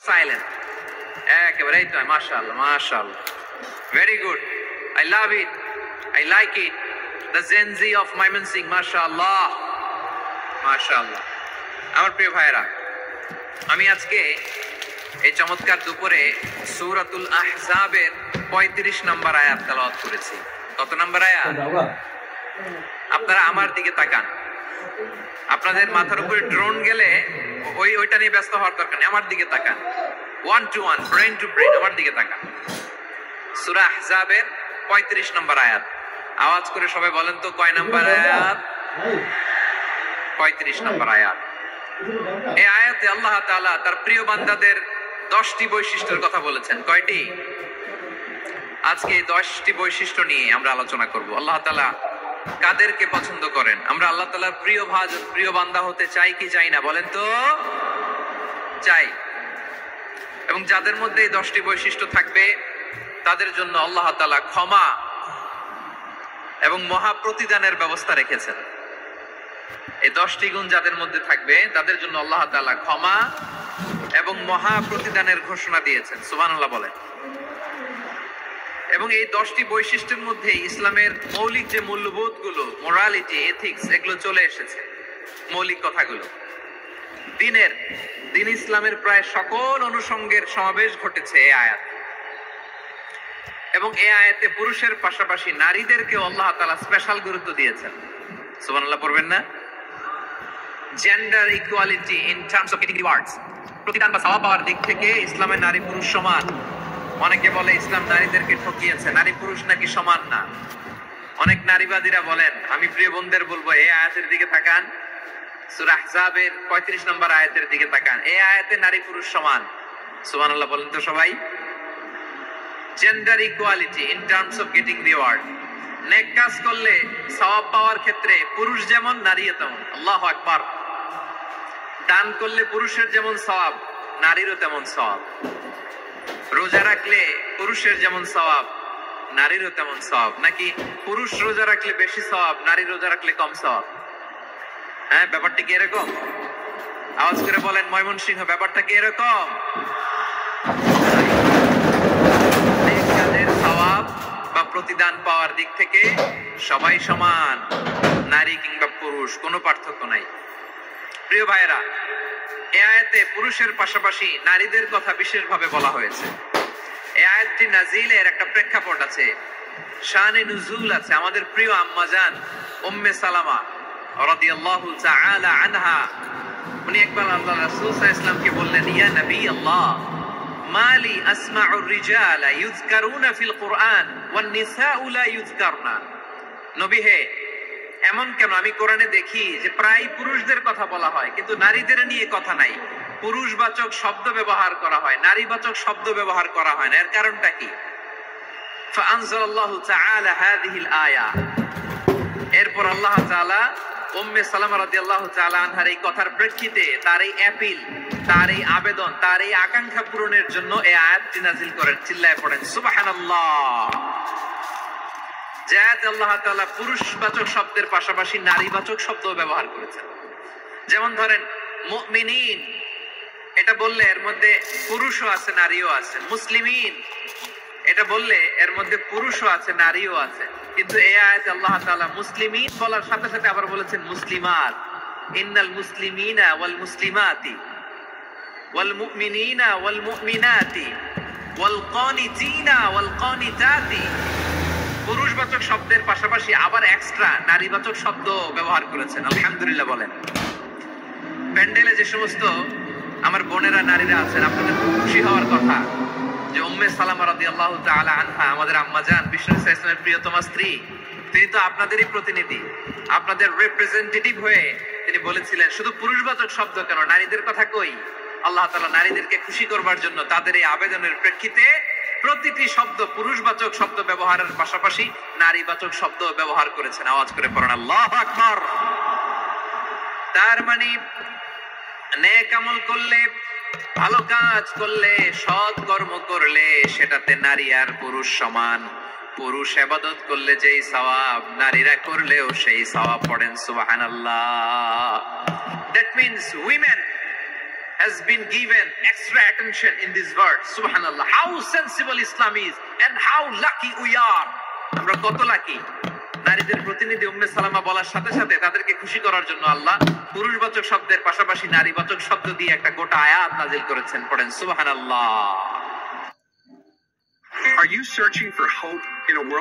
Silent একেবারে। এই তো মাশাআল্লাহ মাশাআল্লাহ, very good, I love it, I like it, the gen Z of Mymensingh, মাশাআল্লাহ মাশাআল্লাহ। আমার প্রিয় ভাইরা, আমি আজকে এই চমৎকার দুপুরে সূরাতুল আহজাবের 35 নম্বর আয়াত তেলাওয়াত করেছি। কত নম্বর আয়াত? আপনারা আমার দিকে তাকান। আপনাদের মাথার উপরে ড্রোন গেলে ওইটা নিয়ে ব্যস্ত হওয়ার দরকার নেই, আমার দিকে তাকান। 1 to 1, ব্রেন টু ব্রেন, আমার দিকে তাকান। সূরা আহজাবের 35 নম্বর আয়াত। আওয়াজ করে সবাই বলেন তো কয় নম্বর আয়াত? 35 নম্বর আয়াত। এই আয়াতে আল্লাহ তাআলা তার প্রিয় বান্দাদের 10টি বৈশিষ্ট্যের কথা বলেছেন। কয়টি? আজকে এই 10টি বৈশিষ্ট্য নিয়ে আমরা আলোচনা করব। আল্লাহ তাআলা কাদেরকে পছন্দ করেন? আমরা আল্লাহ তাআলার প্রিয় বান্দা হতে চাই কি চাই না? বলেন তো। চাই। এবং যাদের মধ্যে এই 10টি বৈশিষ্ট্য থাকবে তাদের জন্য আল্লাহ তাআলা ক্ষমা এবং মহা প্রতিদানের ব্যবস্থা রেখেছেন। এই 10টি গুণ যাদের মধ্যে থাকবে তাদের জন্য আল্লাহ তাআলা ক্ষমা এবং মহা প্রতিদানের ঘোষণা দিয়েছেন। সুবহানাল্লাহ বলেন। এবং এই 10টি বৈশিষ্ট্যের মধ্যে ইসলামের মৌলিক যে মূল্যবোধগুলো, মোরালিটি, এথিক্স, এগুলো চলে এসেছে। মৌলিক কথাগুলো দিন ইসলামের প্রায় সকল অনুষঙ্গের সমাবেশ ঘটেছে এই আয়াত। এবং এই আয়াতে পুরুষের পাশাপাশি নারীদেরকেও আল্লাহ তাআলা স্পেশাল গুরুত্ব দিয়েছেন। সুবহানাল্লাহ পড়বেন না? Gender equality in terms of getting rewards, প্রতিদান বা সওয়াব পাওয়ার দিক থেকে ইসলামে নারী পুরুষ সমান। অনেকে বলে ইসলাম নারীদেরকে ঠকিয়েছে, নারী পুরুষ নাকি সমান না। অনেক নারীবাদীরা বলেন, আমি প্রিয় বোনদের বলবো এই আয়াতের দিকে তাকান, সূরা আহজাবের 35 নম্বর আয়াতের দিকে তাকান। এই আয়াতে নারী পুরুষ সমান। সুবহানাল্লাহ বলেন তো সবাই। Gender equality in terms of getting reward, নেক কাজ করলে সওয়াব পাওয়ার ক্ষেত্রে পুরুষ যেমন নারীও তেমন। আল্লাহু আকবার। দান করলে পুরুষের যেমন সওয়াব, নারীরও তেমন সওয়াব। রোজা রাখলে পুরুষের যেমন সওয়াব, নারীরও তেমন সওয়াব। নাকি পুরুষ রোজা রাখলে বেশি সওয়াব, নারী রোজা রাখলে কম সওয়াব? হ্যাঁ, ব্যাপারটা কি এরকম? আওয়াজ করে বলেন ময়মনসিংহ, ব্যাপারটা কি এরকম? কাজের সওয়াব বা প্রতিদান পাওয়ার দিক থেকে সবাই সমান, নারী কিংবা পুরুষ, কোনো পার্থক্য নাই। প্রিয় ভাইয়েরা, এই আয়াতে পুরুষের পাশাপাশি নারীদের কথা বিশেষভাবে বলা হয়েছে। এই আয়াতটি নাজিলের একটা প্রেক্ষাপট আছে, শানে নুজুল আছে। আমাদের প্রিয় আম্মাজান উম্মে সালামা রাদিয়াল্লাহু তাআলা আনহা, উনি একবার আল্লাহ রাসূল সাল্লাল্লাহু আলাইহি ওয়াসাল্লামকে বললেন, ইয়া নবী আল্লাহ, মালি আসমাউর রিজালা ইউযকারুনা ফিল কুরআন ওয়ান নিসাউ লা ইউযকারনা। নবী হে, এমন কেন আমি কোরআনে দেখি যে প্রায় পুরুষদের কথা বলা হয় কিন্তু নারীদের নিয়ে কথা নাই। পুরুষবাচক শব্দ ব্যবহার করা হয়, নারীবাচক শব্দ ব্যবহার করা হয় না। এর কারণটা কি? ফাআনজালাল্লাহু তাআলা হাযিহিল আয়া। এরপর আল্লাহ তাআলা উম্মে সালামা রাদিয়াল্লাহু তাআলা আনহার এই কথার প্রেক্ষিতে, তার এই অ্যাপিল, তার এই আবেদন, তার এই আকাঙ্ক্ষা পূরণের জন্য এই আয়াতটি নাযিল করেন। চিল্লায়ে পড়েন সুবহানাল্লাহ। যাতে আল্লাহ তাআলা পুরুষবাচক শব্দের পাশাপাশি নারীবাচক শব্দ ব্যবহার করেছেন। যেমন ধরেন মুমিনিন, এটা বললে এর মধ্যে পুরুষও আছে নারীও আছে। মুসলিমিন, এটা বললে এর মধ্যে পুরুষও আছে নারীও আছে। কিন্তু এই আয়াতে আল্লাহ তাআলা মুসলিমিন বলার সাথে সাথে আবার বলেছেন মুসলিমাত। ইন্নাল মুসলিমিনা ওয়াল মুসলিমাতি ওয়াল মুমিনিনা ওয়াল মুমিনাতি ওয়াল কানিতিনা ওয়াল কানিতাতি। পুরুষবাচক শব্দের পাশাপাশি আবার এক্সট্রা নারীবাচক শব্দ ব্যবহার করেছেন। আলহামদুলিল্লাহ বলেন। প্যান্ডেলে যে সমস্ত আমার বোনেরা নারীরা আছেন, আপনাদের খুব খুশি হওয়ার কথা যে উম্মে সালামা রাদিয়াল্লাহু তাআলা আনহা, আমাদের আম্মাজান বিশ্বনবী সাল্লাল্লাহু আলাইহি ওয়াসাল্লামের প্রিয়তমা স্ত্রী, তিনি তো আপনাদেরই প্রতিনিধি, আপনাদের রিপ্রেজেন্টেটিভ হয়ে তিনি বলেছিলেন শুধু পুরুষবাচক শব্দ কেন, নারীদের কথা কই। আল্লাহ তাআলা নারীদেরকে খুশি করবার জন্য তাদের এই আবেদনের প্রেক্ষিতে প্রতিটি শব্দ পুরুষবাচক শব্দ ব্যবহারের পাশাপাশি নারীবাচক শব্দ ব্যবহার করেছেন। আওয়াজ করে পড়েন আল্লাহু আকবার। তার মানে নেক আমল করলে, ভালো কাজ করলে, সৎ কর্ম করলে সেটাতে নারী আর পুরুষ সমান। পুরুষ ইবাদত করলে যেই সওয়াব, নারীরা করলেও সেই সওয়াব। পড়েন সুবহানাল্লাহ। That means women has been given extra attention in this word. Subhanallah. How sensible Islam is and how lucky we are. আমরা কত লাকি। নারীদের প্রতিনিধি উম্মে সালামা বলার সাথে সাথে তাদেরকে খুশি করার জন্য আল্লাহ পুরুষবাচক শব্দের পাশাপাশি নারীবাচক শব্দ দিয়ে একটা গোটা আয়াত নাযিল করেছেন। পড়েন সুবহানাল্লাহ। Are you searching for hope in a world